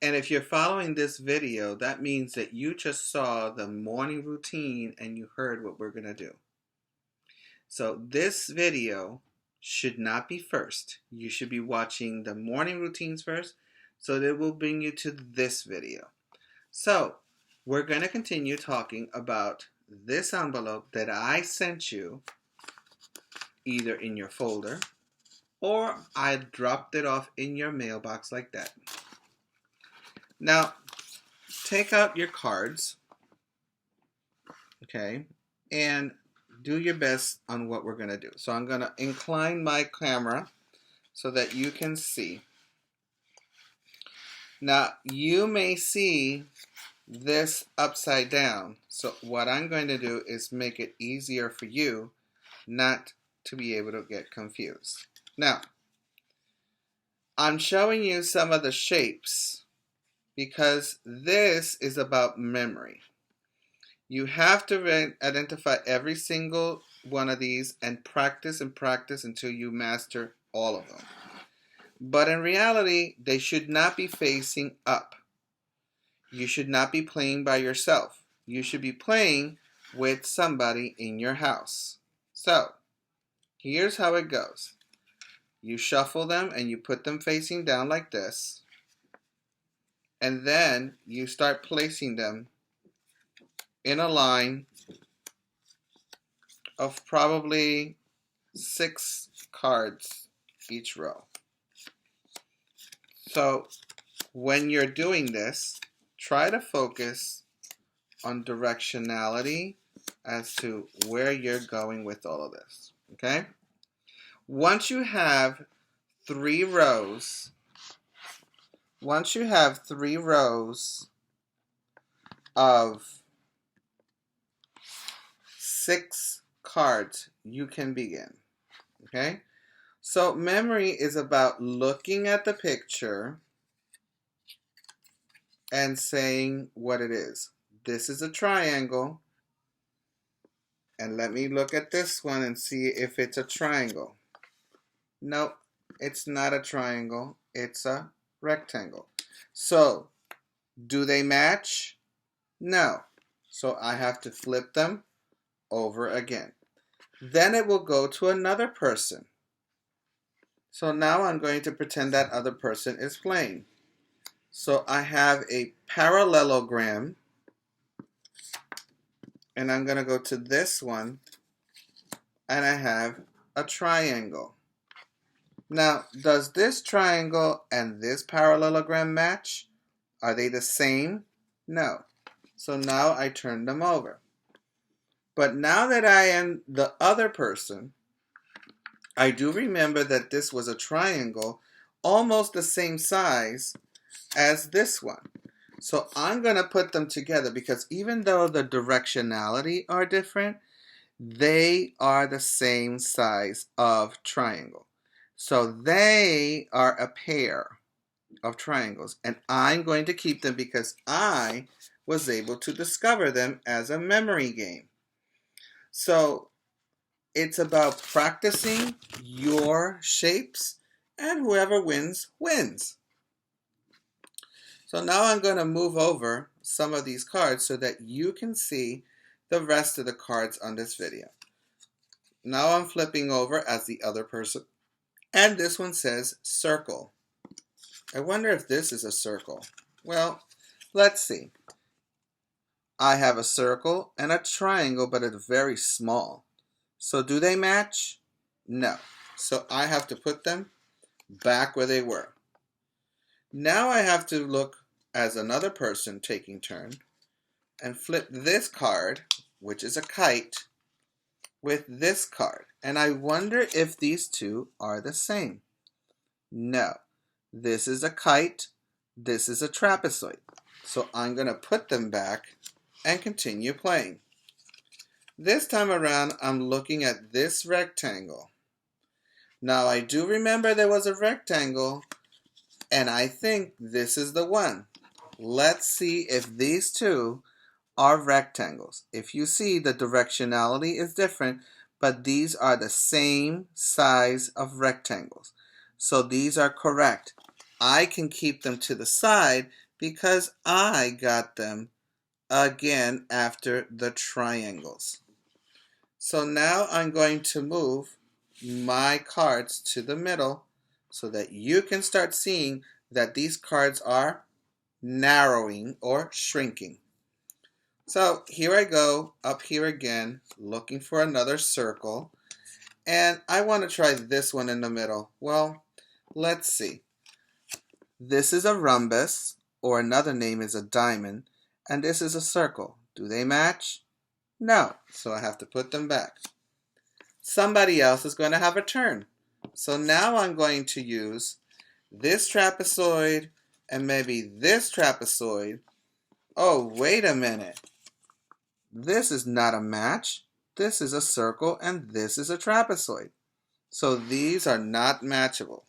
And if you're following this video, that means that you just saw the morning routine and you heard what we're going to do. So this video should not be first. You should be watching the morning routines first, so that will bring you to this video. So we're going to continue talking about this envelope that I sent you either in your folder or I dropped it off in your mailbox like that. Now, take out your cards, okay, and do your best on what we're going to do. So I'm going to incline my camera so that you can see. Now, you may see this upside down. So what I'm going to do is make it easier for you not to be able to get confused. Now, I'm showing you some of the shapes because this is about memory. You have to identify every single one of these and practice until you master all of them. But in reality, they should not be facing up. You should not be playing by yourself. You should be playing with somebody in your house. So, here's how it goes. You shuffle them and you put them facing down like this. And then you start placing them in a line of probably 6 cards each row. So when you're doing this, try to focus on directionality as to where you're going with all of this. Okay? Once you have 3 rows, of 6 cards, you can begin. Okay? So memory is about looking at the picture and saying what it is. This is a triangle. And let me look at this one and see if it's a triangle. Nope, it's not a triangle. It's a rectangle. So, do they match? No. So I have to flip them over again. Then it will go to another person. So now I'm going to pretend that other person is playing. So I have a parallelogram, and I'm going to go to this one, and I have a triangle. Now, does this triangle and this parallelogram match? Are they the same? No. So now I turn them over. But now that I am the other person, I do remember that this was a triangle almost the same size as this one. So I'm going to put them together because even though the directionality are different, they are the same size of triangle. So they are a pair of triangles, and I'm going to keep them because I was able to discover them as a memory game. So it's about practicing your shapes, and whoever wins, wins. So now I'm going to move over some of these cards so that you can see the rest of the cards on this video. Now I'm flipping over as the other person, and this one says circle. I wonder if this is a circle. Well, let's see. I have a circle and a triangle, but it's very small. So do they match? No. So I have to put them back where they were. Now I have to look as another person taking turn and flip this card, which is a kite, with this card. And I wonder if these two are the same. No. This is a kite. This is a trapezoid. So I'm going to put them back and continue playing. This time around, I'm looking at this rectangle. Now, I do remember there was a rectangle, and I think this is the one. Let's see if these two are rectangles. If you see, the directionality is different, but these are the same size of rectangles. So these are correct. I can keep them to the side because I got them again after the triangles. So now I'm going to move my cards to the middle so that you can start seeing that these cards are narrowing or shrinking. So here I go up here again, looking for another circle. And I want to try this one in the middle. Well, let's see. This is a rhombus, or another name is a diamond, and this is a circle. Do they match? No, so I have to put them back. Somebody else is going to have a turn. So now I'm going to use this trapezoid and maybe this trapezoid. Oh, wait a minute. This is not a match. This is a circle and this is a trapezoid. So these are not matchable.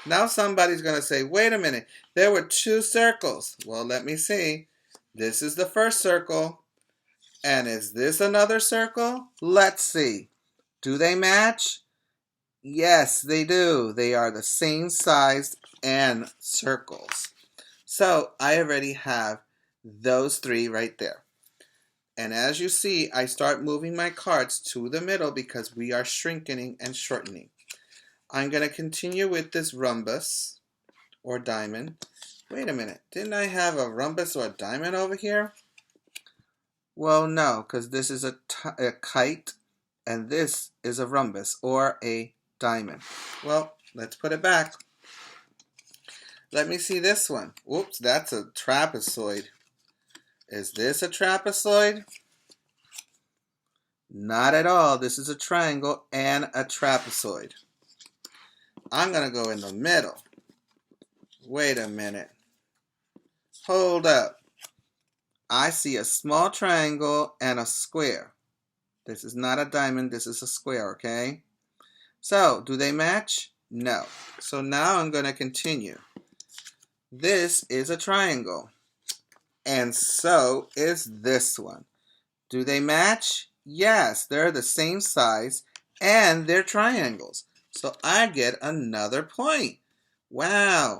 Now somebody's going to say, wait a minute, there were two circles. Well, let me see. This is the first circle. And is this another circle? Let's see. Do they match? Yes, they do. They are the same size and circles. So I already have those three right there. And as you see, I start moving my cards to the middle because we are shrinking and shortening. I'm going to continue with this rhombus or diamond. Wait a minute, didn't I have a rhombus or a diamond over here? Well, no, because this is a kite and this is a rhombus or a diamond. Well, let's put it back. Let me see this one. Whoops, that's a trapezoid. Is this a trapezoid? Not at all. This is a triangle and a trapezoid. I'm going to go in the middle. Wait a minute. Hold up. I see a small triangle and a square. This is not a diamond. This is a square, okay? So, do they match? No. So now I'm going to continue. This is a triangle. And so is this one. Do they match? Yes, they're the same size and they're triangles. So I get another point. Wow.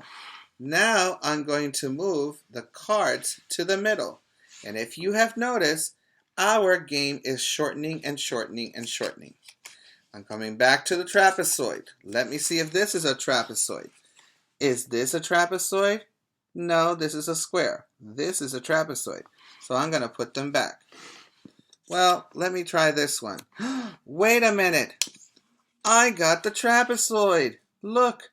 Now I'm going to move the cards to the middle. And if you have noticed, our game is shortening and shortening and shortening. I'm coming back to the trapezoid. Let me see if this is a trapezoid. Is this a trapezoid? No, this is a square. This is a trapezoid. So I'm going to put them back. Well, let me try this one. Wait a minute. I got the trapezoid. Look,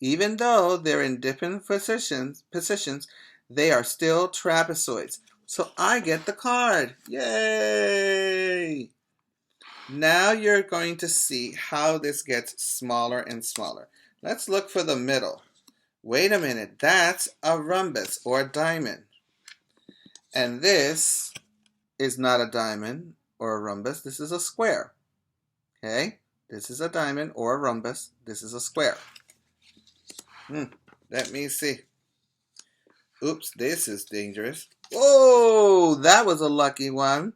even though they're in different positions, they are still trapezoids. So I get the card. Yay! Now you're going to see how this gets smaller and smaller. Let's look for the middle. Wait a minute, that's a rhombus or a diamond. And this is not a diamond or a rhombus, this is a square. Okay? This is a diamond or a rhombus, this is a square. Let me see. Oops, this is dangerous. Whoa, that was a lucky one.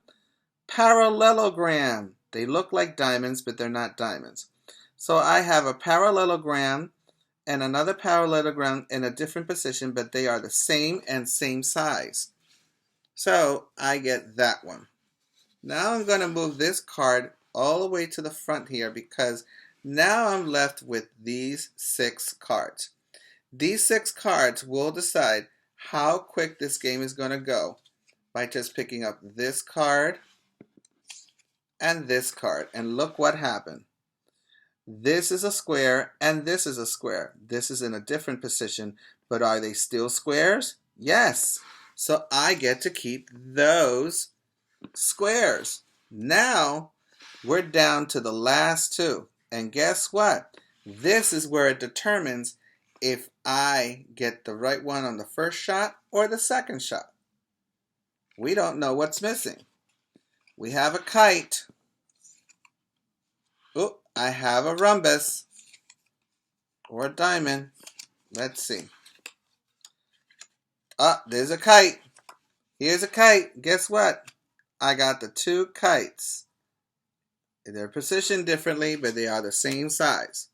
Parallelogram. They look like diamonds, but they're not diamonds. So I have a parallelogram and another parallelogram in a different position, but they are the same and same size. So I get that one. Now I'm going to move this card all the way to the front here because now I'm left with these 6 cards. These 6 cards will decide how quick this game is going to go by just picking up this card and this card. And look what happened. This is a square and this is a square. This is in a different position, but are they still squares? Yes. So I get to keep those squares. Now we're down to the last 2. And guess what? This is where it determines if I get the right one on the first shot or the second shot. We don't know what's missing. We have a kite. Oh, I have a rhombus or a diamond. Let's see. Ah, there's a kite. Here's a kite. Guess what? I got the 2 kites. They're positioned differently, but they are the same size.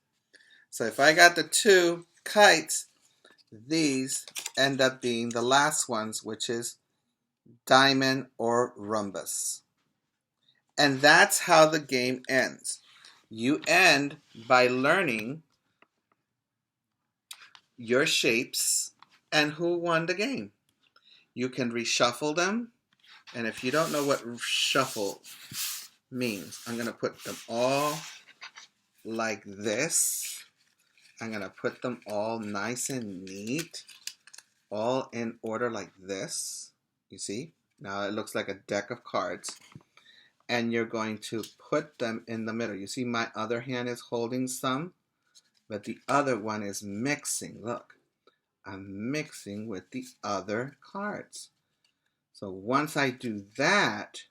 So if I got the 2 kites, these end up being the last ones, which is diamond or rhombus. And that's how the game ends. You end by learning your shapes and who won the game. You can reshuffle them. And if you don't know what shuffle means, I'm going to put them all like this. I'm going to put them all nice and neat, all in order like this. You see? Now it looks like a deck of cards. And you're going to put them in the middle. You see my other hand is holding some, but the other one is mixing. Look, I'm mixing with the other cards. So once I do that,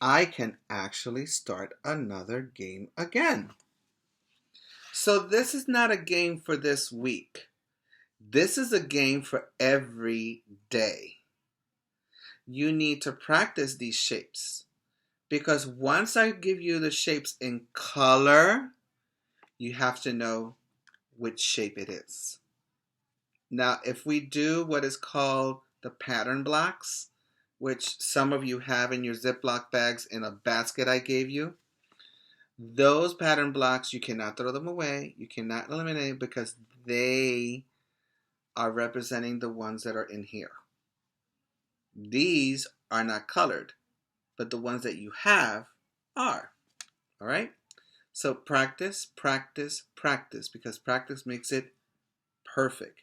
I can actually start another game again. So this is not a game for this week. This is a game for every day. You need to practice these shapes, because once I give you the shapes in color, you have to know which shape it is. Now, if we do what is called the pattern blocks, which some of you have in your Ziploc bags in a basket I gave you, those pattern blocks, you cannot throw them away. You cannot eliminate, because they are representing the ones that are in here. These are not colored, but the ones that you have are. All right? So practice, practice, practice, because practice makes it perfect.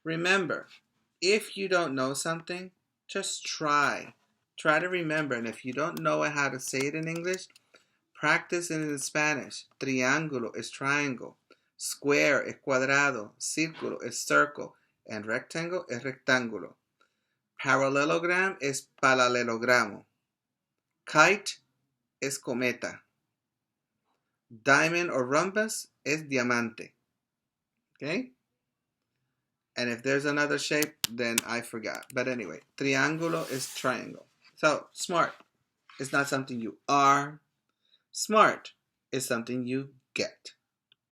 Remember, if you don't know something, just try. Try to remember. And if you don't know how to say it in English, practice it in Spanish. Triángulo is triangle. Square es cuadrado. Círculo es circle. And rectangle es rectángulo. Parallelogram es paralelogramo. Kite es cometa. Diamond or rhombus es diamante. Okay? And if there's another shape, then I forgot. But anyway, triángulo is triangle. So, smart is not something you are. Smart is something you get.